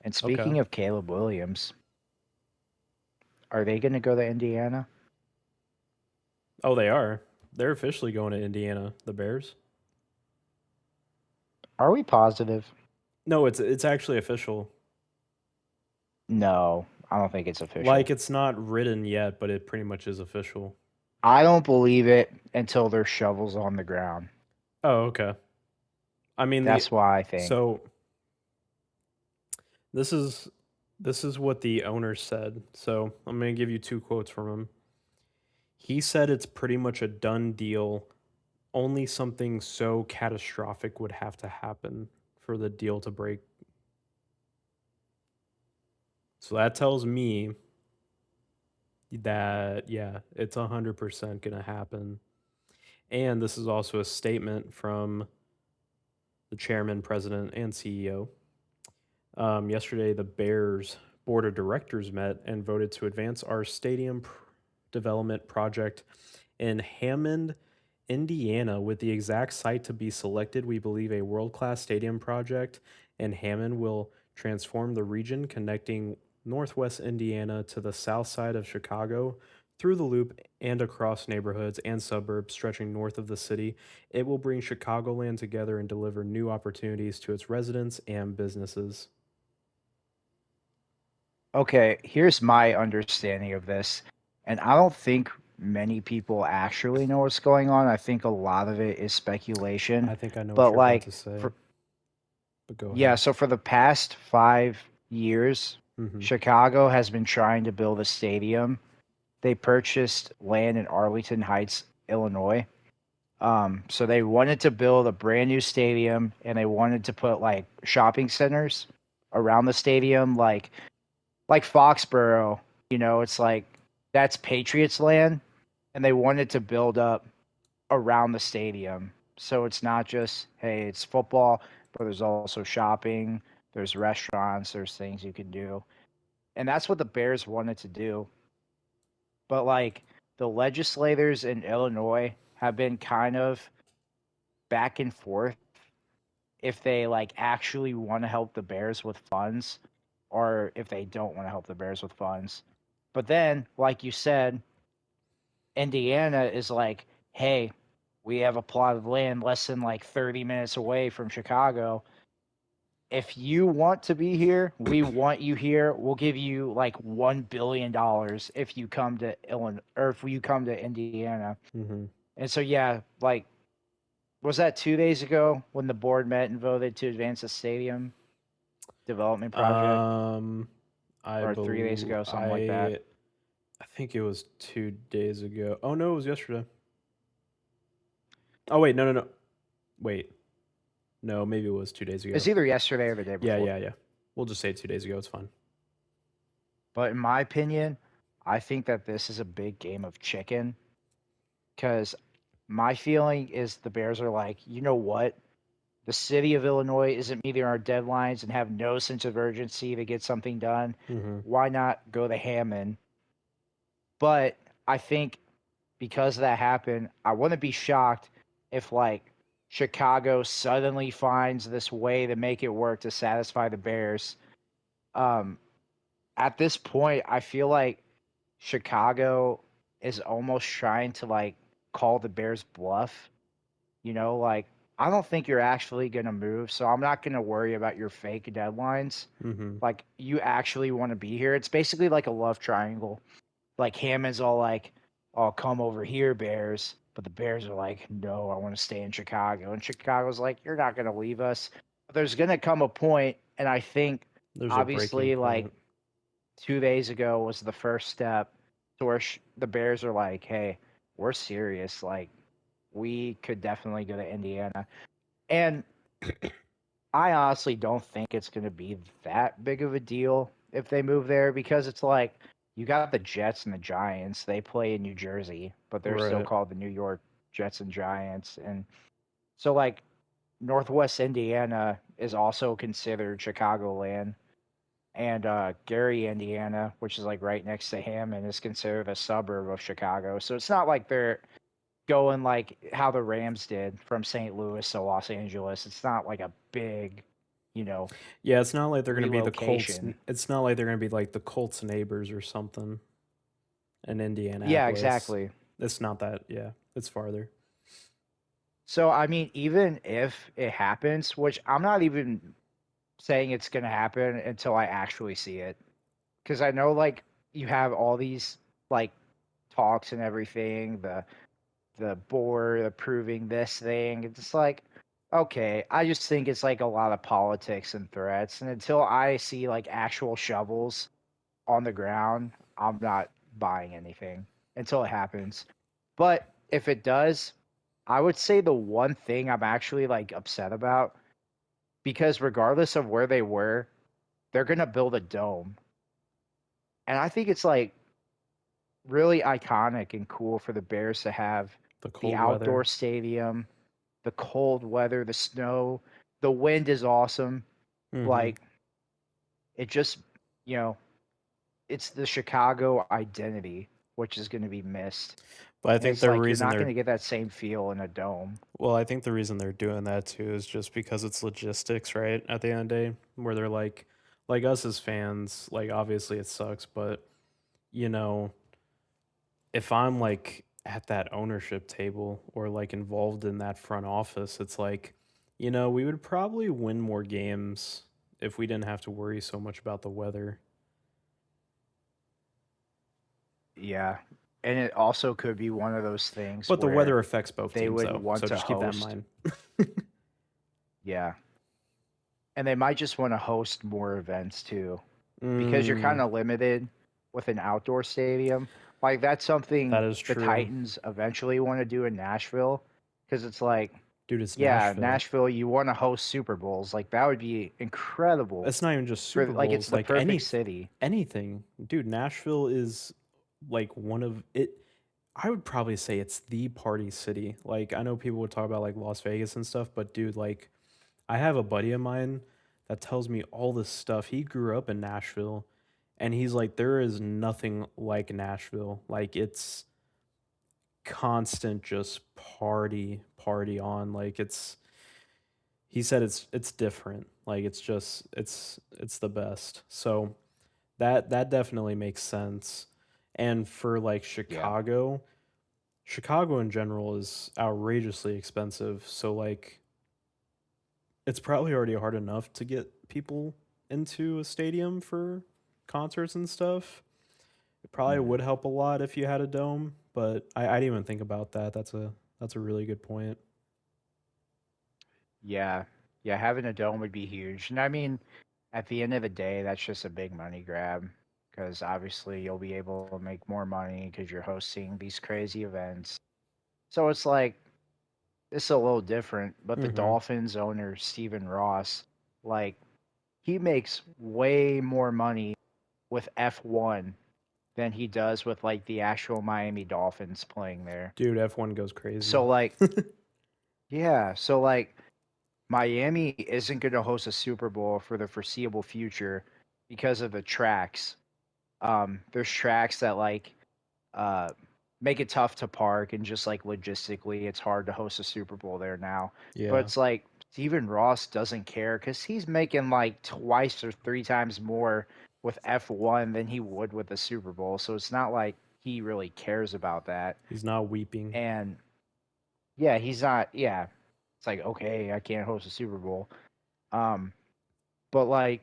And Okay. speaking of Caleb Williams, are they going to go to Indiana? Oh, they are. They're officially going to Indiana, the Bears. Are we positive? No, it's actually official. No, I don't think it's official. Like it's not written yet, but it pretty much is official. I don't believe it until there's shovels on the ground. Oh, okay. I mean the That's why I think. so this is this is what the owner said. So I'm gonna give you two quotes from him. He said it's pretty much a done deal. Only something so catastrophic would have to happen for the deal to break. So that tells me that yeah, it's 100% gonna happen. And this is also a statement from the chairman, president, and CEO. Yesterday, the Bears board of directors met and voted to advance our development project in Hammond, Indiana, with the exact site to be selected. We believe a world class stadium project in Hammond will transform the region, connecting Northwest Indiana to the south side of Chicago through the loop and across neighborhoods and suburbs stretching north of the city. It will bring Chicagoland together and deliver new opportunities to its residents and businesses. Okay, here's my understanding of this. And I don't think many people actually know what's going on. I think a lot of it is speculation. I think I know what But you're about like to say, for but go yeah, ahead. so for the past 5 years, Hmm. Chicago has been trying to build a stadium. They purchased land in Arlington Heights, Illinois. So they wanted to build a brand new stadium and they wanted to put like shopping centers around the stadium, like Foxborough, it's like that's Patriots land, and they wanted to build up around the stadium. So it's not just, hey, it's football, but there's also shopping, there's restaurants, there's things you can do. And that's what the Bears wanted to do. But like the legislators in Illinois have been kind of back and forth if they like actually want to help the Bears with funds or if they don't want to help the Bears with funds. But then, like you said, Indiana is like, hey, we have a plot of land less than like 30 minutes away from Chicago. If you want to be here, we want you here. We'll give you like $1 billion if you come to Illinois or if you come to Indiana. Hmm. And so yeah, like was that 2 days ago when the board met and voted to advance the stadium development project, Um, or 3 days ago, something like that? I think it was 2 days ago. Oh no, it was yesterday. Oh wait, no. Wait, no, maybe it was 2 days ago. It's either yesterday or the day Yeah, before. yeah, yeah. We'll just say 2 days ago. It's fine. But in my opinion, I think that this is a big game of chicken because my feeling is the Bears are like, you know what? The city of Illinois isn't meeting our deadlines and have no sense of urgency to get something done. Hmm. Why not go to Hammond? But I think because that happened, I wouldn't be shocked if like Chicago suddenly finds this way to make it work to satisfy the Bears. Um, at this point, I feel like Chicago is almost trying to like call the Bears bluff. Like I don't think you're actually gonna move, so I'm not gonna worry about your fake deadlines. Hmm. Like you actually want to be here. It's basically like a love triangle. Like Hammond's all like, "Oh, come over here, Bears," but the Bears are like, "No, I want to stay in Chicago." And Chicago's like, "You're not gonna leave us." But there's gonna come a point, and I think There's a breaking obviously like point. 2 days ago was the first step to where the Bears are like, "Hey, we're serious. Like, we could definitely go to Indiana." And I honestly don't think it's going to be that big of a deal if they move there because it's like you got the Jets and the Giants. They play in New Jersey, but they're still Right. called the New York Jets and Giants. And so, like, Northwest Indiana is also considered Chicagoland. And Gary, Indiana, which is like right next to Hammond, is considered a suburb of Chicago. So it's not like they're going like how the Rams did from St. Louis to Los Angeles. It's not like a big you know, Yeah, it's not like they're gonna be the Colts. relocation. It's not like they're gonna be like the Colts neighbors or something in Yeah, Indianapolis. exactly. It's not that. Yeah, it's farther. So I mean, even if it happens, which I'm not even saying it's gonna happen until I actually see it, because I know like you have all these like talks and everything, the board approving this thing. It's just like, okay, I just think it's like a lot of politics and threats. And until I see like actual shovels on the ground, I'm not buying anything until it happens. But if it does, I would say the one thing I'm actually like upset about, because regardless of where they were, they're gonna build a dome. And I think it's like really iconic and cool for the Bears to have The the cold outdoor weather. stadium, the cold weather, the snow, the wind is awesome. Mm-hmm. Like it just, you know, it's the Chicago identity, which is going to be missed. But I And think it's the like you're reason not going they're to get that same feel in a dome. well, I think the reason they're doing that too is just because it's logistics, right? At the end of the day, where they're like us as fans, like obviously it sucks, but you know, if I'm like at that ownership table or like involved in that front office, it's like, we would probably win more games if we didn't have to worry so much about the weather. Yeah. And it also could be one of those things But the where weather affects both they teams would though, want so to just keep that in host. mind. Yeah. And they might just want to host more events too, because you're kind Mm, of limited with an outdoor stadium. Like that's that something is the true. Titans eventually want to do in Nashville, because it's like, Dude, it's yeah, Nashville. Nashville, you want to host Super Bowls. Like that would be incredible It's not even just for Super like it's Bowls, the like perfect city. anything. Dude, Nashville is like one of it I would probably say it's the party city. Like I know people would talk about like Las Vegas and stuff, but dude, like I have a buddy of mine that tells me all this stuff. He grew up in Nashville and he's like there is nothing like Nashville. Like it's constant just party on. Like he said it's different. Like it's just it's the best. So that definitely makes sense. And for like Yeah. Chicago in general is outrageously expensive. So like it's probably already hard enough to get people into a stadium for concerts and stuff. It probably Mhm. would help a lot if you had a dome, but I didn't even think about that. That's a really good point. Yeah. Yeah, having a dome would be huge. And I mean, at the end of the day, that's just a big money grab, because obviously you'll be able to make more money because you're hosting these crazy events. So it's like it's a little different, but the Mm-hmm. Dolphins owner Stephen Ross, like he makes way more money with F1 than he does with like the actual Miami Dolphins playing there. Dude, F1 goes crazy. So like, yeah, so like Miami isn't going to host a Super Bowl for the foreseeable future because of the tracks. There's tracks that like uh make it tough to park, and just like logistically it's hard to host a Super Bowl there now. But Yeah. it's like Steven Ross doesn't care because he's making like twice or three times more with F1 than he would with the Super Bowl. So it's not like he really cares about that. He's not weeping. And yeah, he's not, yeah. It's like, okay, I can't host a Super Bowl. Um, but like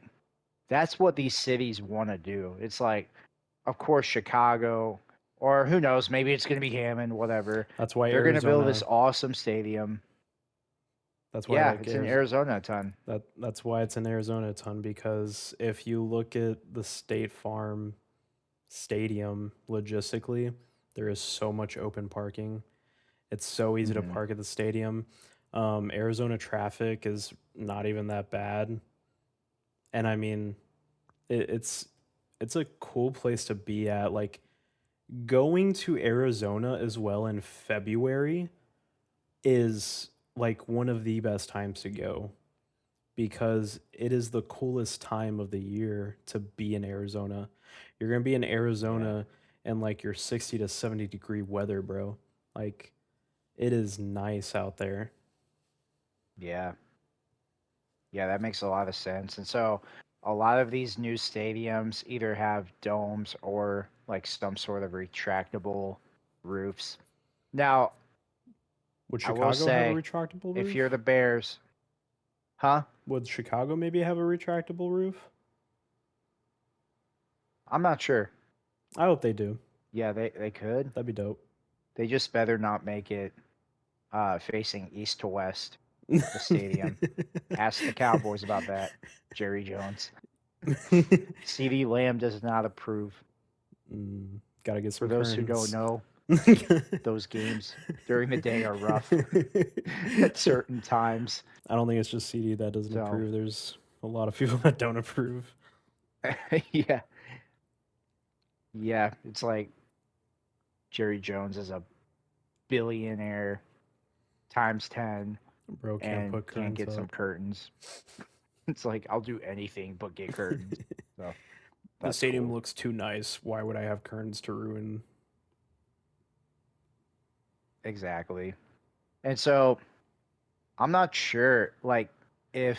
that's what these cities want to do. It's like, of course, Chicago, or who knows, maybe it's going to be Hammond, whatever. That's why They're going to build this Arizona awesome stadium. that's why Yeah, like it's in Arizona Arizona a ton. that's why it's in Arizona a ton because if you look at the State Farm Stadium logistically, there is so much open parking. It's so easy to Hmm. park at the stadium. Arizona traffic is not even that bad, and I mean, it's a cool place to be at. Like going to Arizona as well in February is like one of the best times to go because it is the coolest time of the year to be in Arizona. You're going to be in Yeah. Arizona and like your 60 to 70-degree weather, bro. Like it is nice out there. Yeah. Yeah, that makes a lot of sense. And so a lot of these new stadiums either have domes or like some sort of retractable roofs. Now, Would I will Chicago have a say, retractable if you're roof? the Bears, huh? Would Chicago maybe have a retractable roof? I'm not sure. I hope they do. Yeah, they could. That'd be dope. They just better not make it facing east to west, the stadium. Ask the Cowboys about that, Jerry Jones. CD Lamb does not approve. Gotta get For some those who don't curtains. know, those games during the day are rough at certain times. I don't think it's just CD that doesn't So, approve. There's a lot of people that don't approve. yeah. Yeah, it's like Jerry Jones is a billionaire times 10 Bro can't and put can't curtains get some up. curtains. It's like, I'll do anything but get curtains. So, The that's stadium cool. looks too nice. Why would I have curtains to ruin? Exactly. And so, I'm not sure like if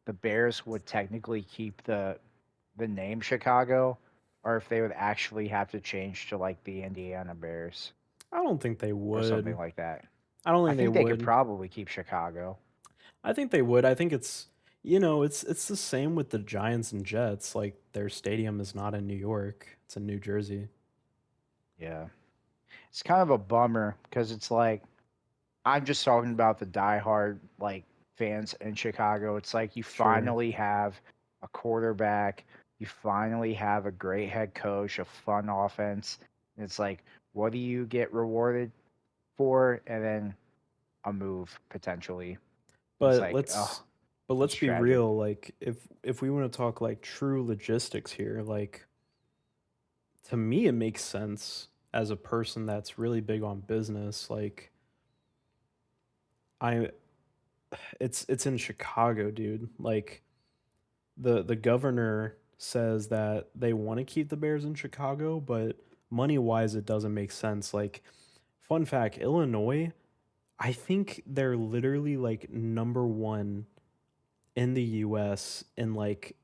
the Bears would technically keep the name Chicago or if they would actually have to change to like the Indiana Bears I don't think they or something would. like that. I don't I think they think they could would. probably keep Chicago. I think they would. I think it's it's the same with the Giants and Jets. Like their stadium is not in New York. It's in New Jersey. Yeah. It's kind of a bummer because it's like I'm just talking about the diehard like fans in Chicago. It's like you Sure. finally have a quarterback, you finally have a great head coach, a fun offense. And it's like, what do you get rewarded for? And then a move potentially. It's But like, oh, let's it's be tragic. real. Like if we want to talk like true logistics here, like to me it makes sense as a person that's really big on business. Like I it's in Chicago, dude. Like the governor says that they want to keep the Bears in Chicago, but money wise it doesn't make sense. Like fun fact, Illinois, I think they're literally like number 1 in the US in like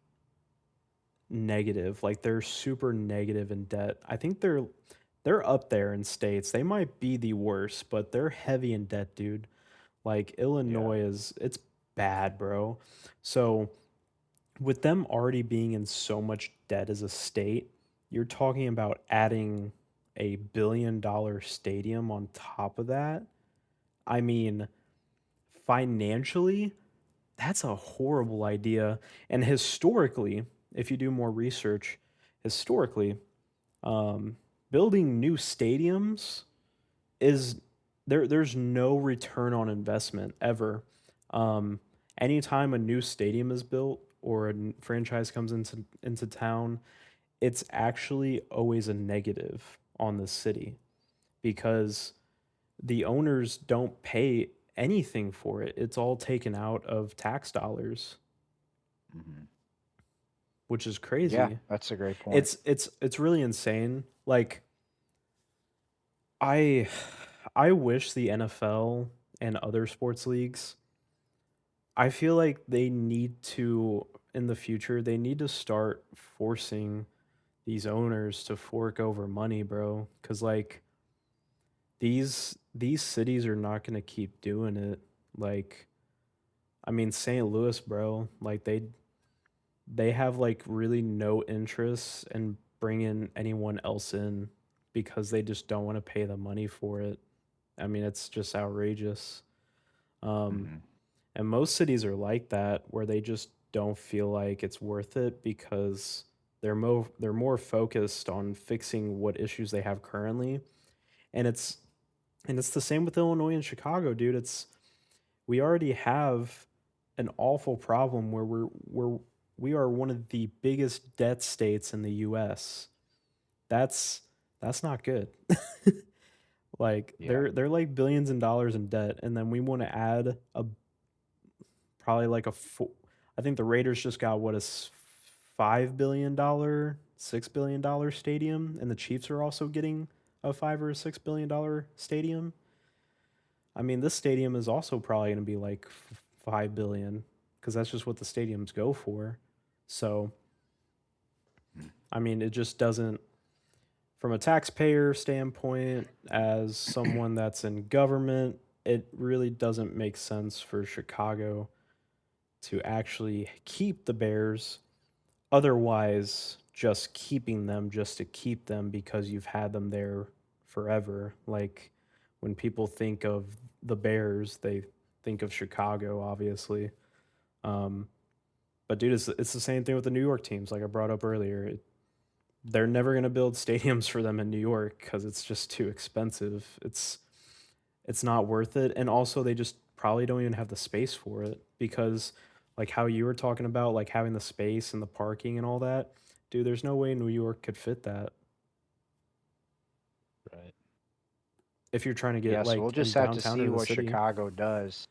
negative. Like they're super negative in debt. I think they're up there in states. They might be the worst, but they're heavy in debt, dude. Like Yeah. Illinois is it's bad, bro. So with them already being in so much debt as a state, you're talking about adding $1 billion stadium on top of that. I mean, financially, that's a horrible idea. And historically, if you do more research, historically, um, building new stadiums is there's no return on investment ever. Um, Anytime a new stadium is built or a franchise comes into town, it's actually always a negative on the city because the owners don't pay anything for it. It's all taken out of tax dollars, Hmm. which is Yeah, crazy. that's a great point. It's really insane. Like I I wish the NFL and other sports leagues, I feel like they need to in the future, they need to start forcing these owners to fork over money, bro, cuz like these cities are not going to keep doing it. Like I mean St. Louis, bro, like they have like really no interest in bringing anyone else in because they just don't want to pay the money for it. I mean, it's just outrageous. Um, Hmm. and most cities are like that, where they just don't feel like it's worth it because they're more focused on fixing what issues they have currently. And it's the same with Illinois and Chicago, dude. We already have an awful problem where we are one of the biggest debt states in the US. That's that's not good. Like Yeah. they're like billions in dollars in debt, and then we want to add a probably like I think the Raiders just got what is $5 billion, $6 billion stadium, and the Chiefs are also getting a $5 or $6 billion stadium. I mean, this stadium is also probably going to be like 5 billion. because that's just what the stadiums go for. So, Hmm. I mean, it just doesn't, from a taxpayer standpoint, as someone that's in government, it really doesn't make sense for Chicago to actually keep the Bears. Otherwise, just keeping them just to keep them because you've had them there forever. Like when people think of the Bears, they think of Chicago, obviously. Um, but dude, it's the same thing with the New York teams. Like I brought up earlier, they're never going to build stadiums for them in New York because it's just too expensive. It's not worth it, and also they just probably don't even have the space for it because, like how you were talking about, like having the space and the parking and all that, dude. There's no way New York could fit that Right. if you're trying to get Yeah, so we'll like in just have to downtown see or the what city. Chicago does.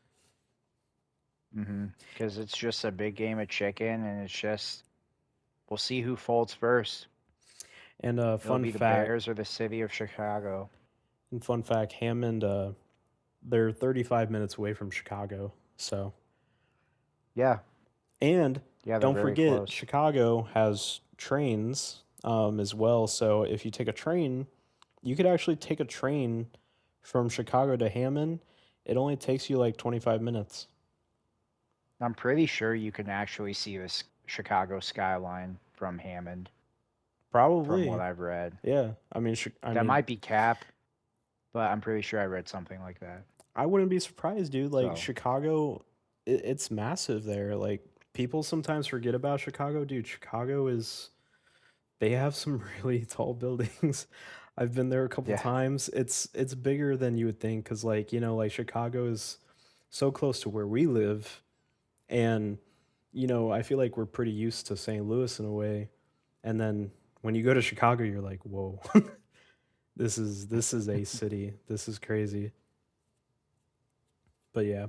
Because it's just a big game of chicken, and it's just we'll see who folds first. And It'll be the Bears or the city of Chicago. fun fact, Hammond, they're 35 minutes away from Chicago, so. Yeah, And yeah, they're don't very forget, close. Chicago has trains as well. So if you take a train, you could actually take a train from Chicago to Hammond. It only takes you like 25 minutes. I'm pretty sure you can actually see this Chicago skyline from Hammond, from what Probably. I've read. Yeah. I That mean, might be cap, but I'm pretty sure I read something like that. I wouldn't be surprised, dude. Like So, Chicago, it's massive there. Like people sometimes forget about Chicago, dude. Chicago is they have some really tall buildings. I've been there a couple yeah, times. It's bigger than you would think cuz like, like Chicago is so close to where we live and I feel like we're pretty used to St. Louis in a way. And then when you go to Chicago, you're like, "Whoa. This is a city. This is crazy." But yeah.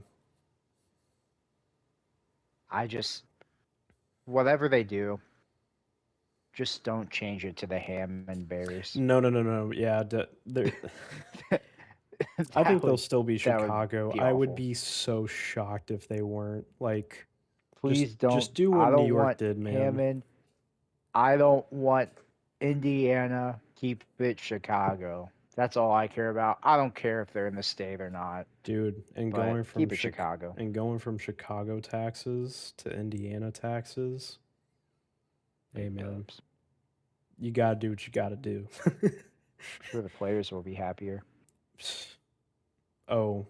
I just, whatever they do, just don't change it to the Hammond Bears. No, no, no, no. Yeah, there I that think they'll would still be that would Chicago. be I would awful. be so shocked if they weren't. Like just Please don't. just do what I New don't York want did, man. Hammond. I don't want Indiana. Keep it Chicago. That's all I care about. I don't care if they're in the state or not, Dude, but keep it Chicago. Going from Chicago taxes to Indiana taxes, hey Big man, dubs. you gotta do what you gotta do. Sure, the players will be happier. Oh,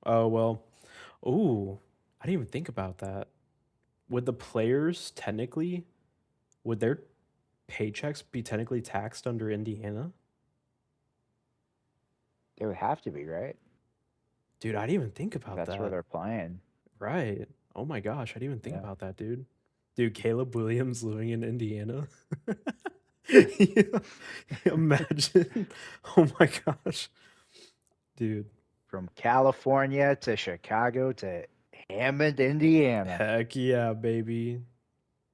oh well. Ooh, I didn't even think about that. Would the players technically, would their paychecks be technically taxed under Indiana? They would have to be, right? Dude, I didn't even think If about that's where that. they're playing. Right. Oh my gosh, I didn't even think Yeah. about that, dude. Dude, Caleb Williams living in Indiana. Yeah, imagine. Oh my gosh. Dude, From California to Chicago to Hammond, Indiana. heck yeah, baby.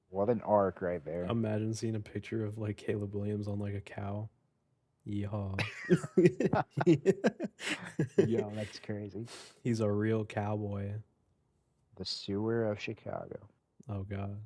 What an arc right there. Imagine seeing a picture of like Caleb Williams on like a cow. Yeehaw. Yo, that's crazy. He's a real cowboy. The sewer of Chicago. Oh god.